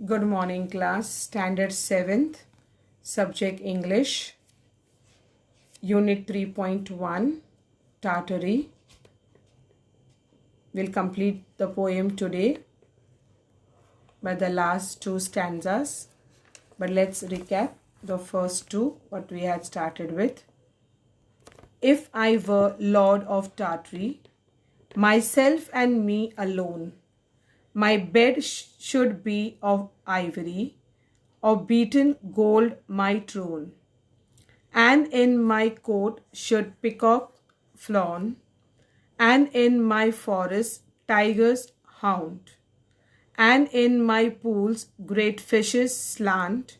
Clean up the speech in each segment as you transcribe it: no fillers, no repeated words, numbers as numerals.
Good morning class, Standard 7th, Subject English, Unit 3.1, Tartary. We'll complete the poem today by the last two stanzas. But let's recap the first two, what we had started with. If I were Lord of Tartary, myself and me alone, my bed should be of ivory, of beaten gold my throne, and in my court should peacock fawn, and in my forest tigers hound, and in my pools great fishes slant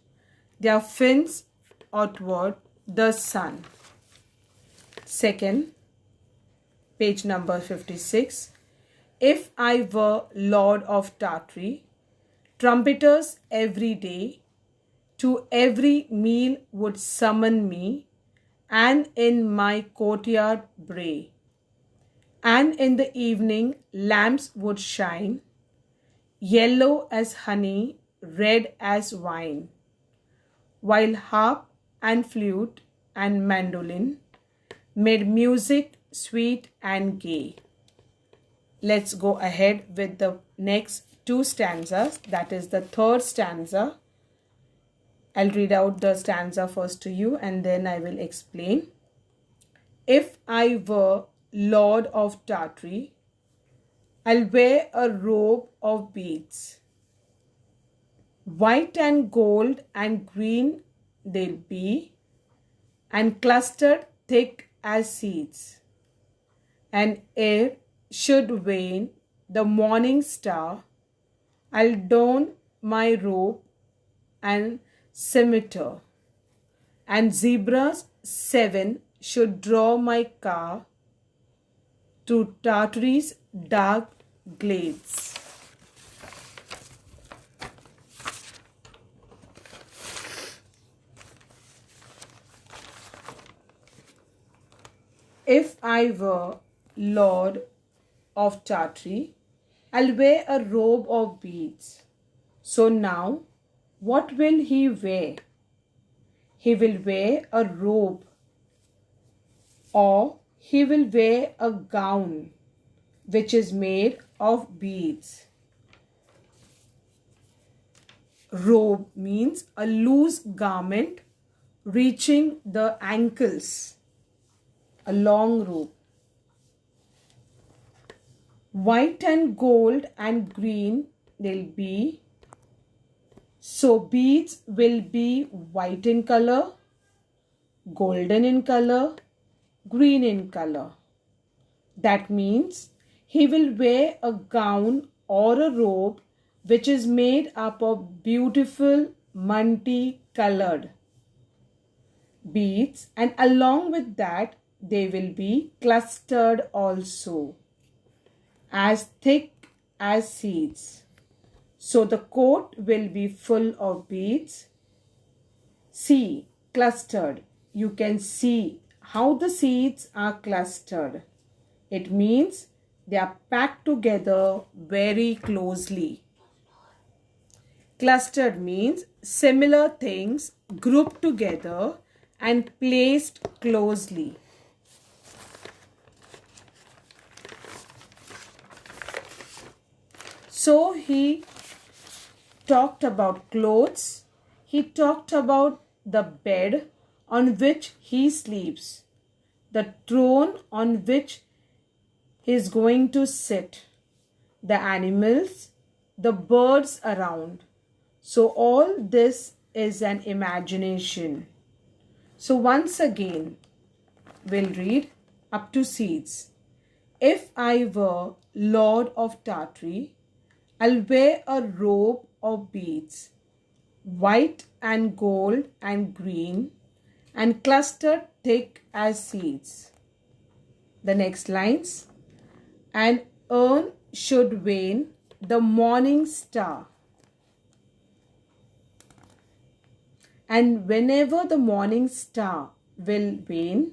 their fins outward the sun. Second, page number 56. If I were Lord of Tartary, trumpeters every day to every meal would summon me, and in my courtyard bray. And in the evening lamps would shine, yellow as honey, red as wine, while harp and flute and mandolin made music sweet and gay. Let's go ahead with the next two stanzas. That is the third stanza. I'll read out the stanza first to you and then I will explain. If I were Lord of Tartary, I'll wear a robe of beads. White and gold and green they'll be, and clustered thick as seeds. And ere should wane the morning star, I'll don my robe and scimitar, and zebras 7 should draw my car to Tartary's dark glades. If I were Lord of Tartary, I'll wear a robe of beads. So now, what will he wear? He will wear a robe, or he will wear a gown which is made of beads. Robe means a loose garment reaching the ankles, a long robe. White and gold and green they'll be. So beads will be white in color, golden in color, green in color. That means he will wear a gown or a robe which is made up of beautiful multi-colored beads, and along with that they will be clustered also, as thick as seeds. So the coat will be full of beads. See, clustered. You can see how the seeds are clustered. It means they are packed together very closely. Clustered means similar things grouped together and placed closely. So he talked about clothes. He talked about the bed on which he sleeps, the throne on which he is going to sit, the animals, the birds around. So all this is an imagination. So once again, we'll read up to seeds. If I were Lord of Tartary, I'll wear a robe of beads, white and gold and green, and clustered thick as seeds. The next lines. And urn should wane the morning star. And whenever the morning star will wane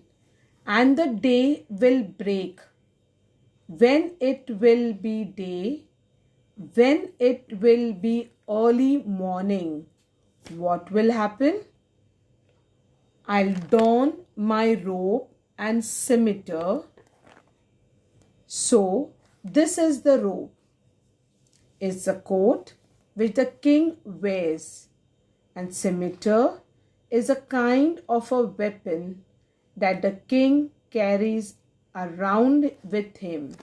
and the day will break, when it will be day, when it will be early morning, what will happen? I'll don my robe and scimitar. So, this is the robe. It's a coat which the king wears, and scimitar is a kind of a weapon that the king carries around with him.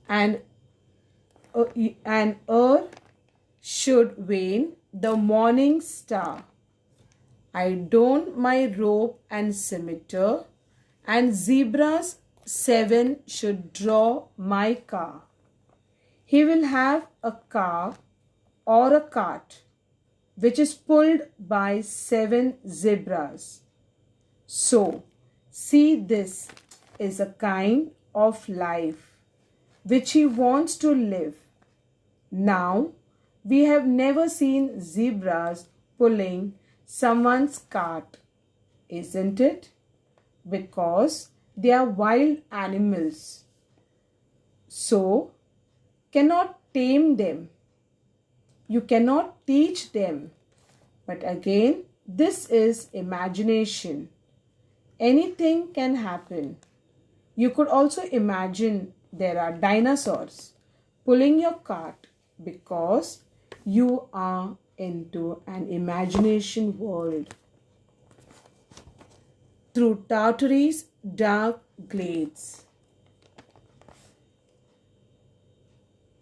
And should wane the morning star. I don my robe and scimitar, and zebras 7 should draw my car. He will have a car or a cart which is pulled by 7 zebras. So, see, this is a kind of life which he wants to live. Now, we have never seen zebras pulling someone's cart, isn't it? Because they are wild animals. So, cannot tame them. You cannot teach them. But again, this is imagination. Anything can happen. You could also imagine there are dinosaurs pulling your cart because you are into an imagination world. Through Tartary's dark glades.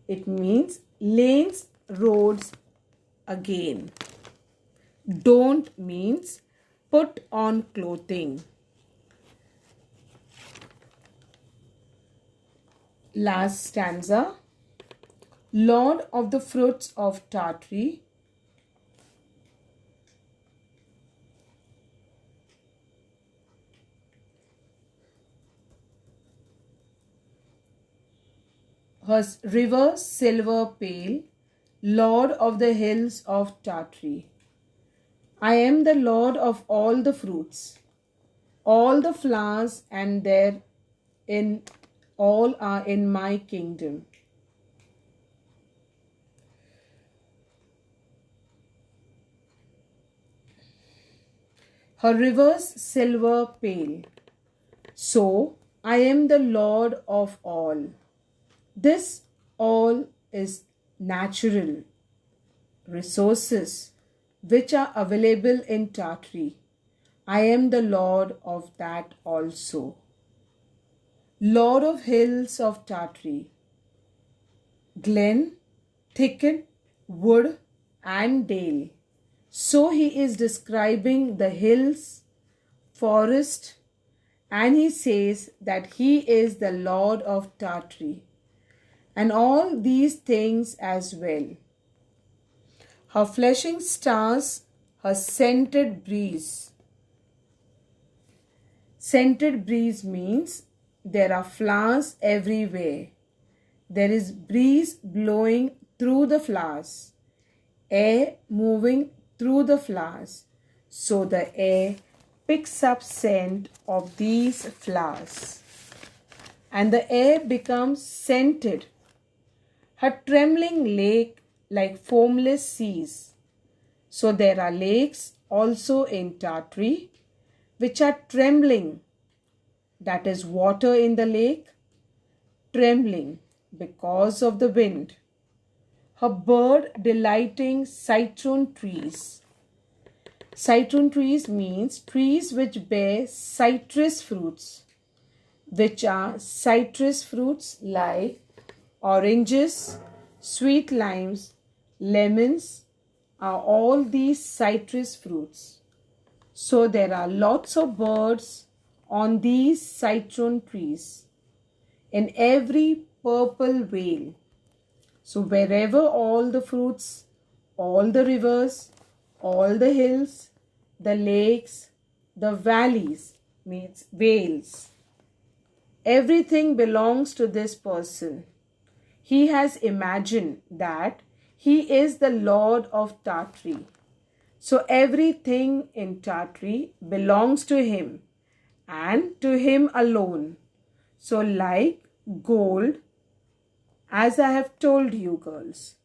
It means lanes, roads again. Don't means put on clothing. Last stanza. Lord of the fruits of Tartary. Her river silver pale, Lord of the hills of Tartary. I am the Lord of all the fruits, all the flowers, and all are in my kingdom. Her rivers silver pale. So I am the Lord of all. This all is natural resources which are available in Tartary. I am the Lord of that also. Lord of hills of Tartary. Glen, thicket, wood and dale. So he is describing the hills, forest, and he says that he is the Lord of Tartary. And all these things as well. Her flashing stars, her scented breeze. Scented breeze means there are flowers everywhere. There is breeze blowing through the flowers. Air moving through the flowers. So the air picks up scent of these flowers. And the air becomes scented. Her trembling lake like foamless seas. So there are lakes also in Tartary which are trembling. That is water in the lake, trembling because of the wind. Her bird delighting citron trees. Citron trees means trees which bear citrus fruits, which are citrus fruits like oranges, sweet limes, lemons are all these citrus fruits. So there are lots of birds on these citron trees in every purple vale. So wherever all the fruits, all the rivers, all the hills, the lakes, the valleys means vales. Everything belongs to this person. He has imagined that he is the Lord of Tartary. So everything in Tartary belongs to him and to him alone. So like gold, as I have told you girls,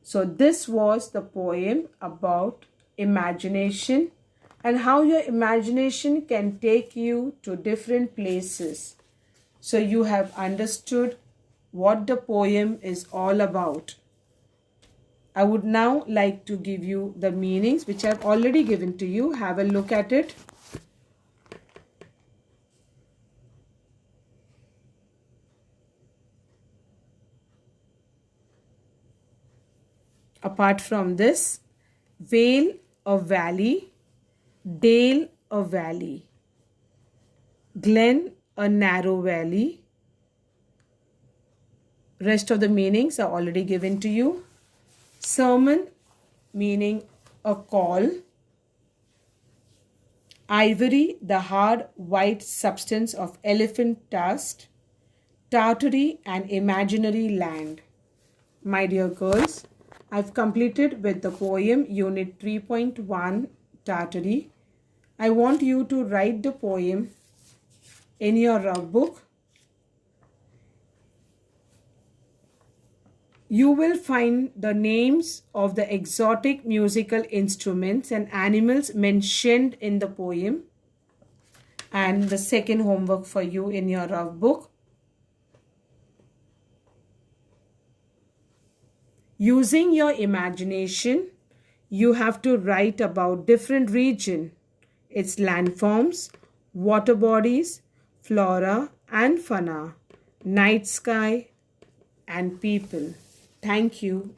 So this was the poem about imagination and how your imagination can take you to different places. So you have understood what the poem is all about. I would now like to give you the meanings which I've already given to you. Have a look at it. Apart from this, vale, a valley, dale, a valley, glen, a narrow valley. Rest of the meanings are already given to you. Sermon, meaning a call. Ivory, the hard white substance of elephant tusk. Tartary, an imaginary land. My dear girls, I've completed with the poem Unit 3.1 Tartary. I want you to write the poem in your rough book. You will find the names of the exotic musical instruments and animals mentioned in the poem. And the second homework for you in your rough book. Using your imagination, you have to write about different region, its landforms, water bodies, flora and fauna, night sky and people. Thank you.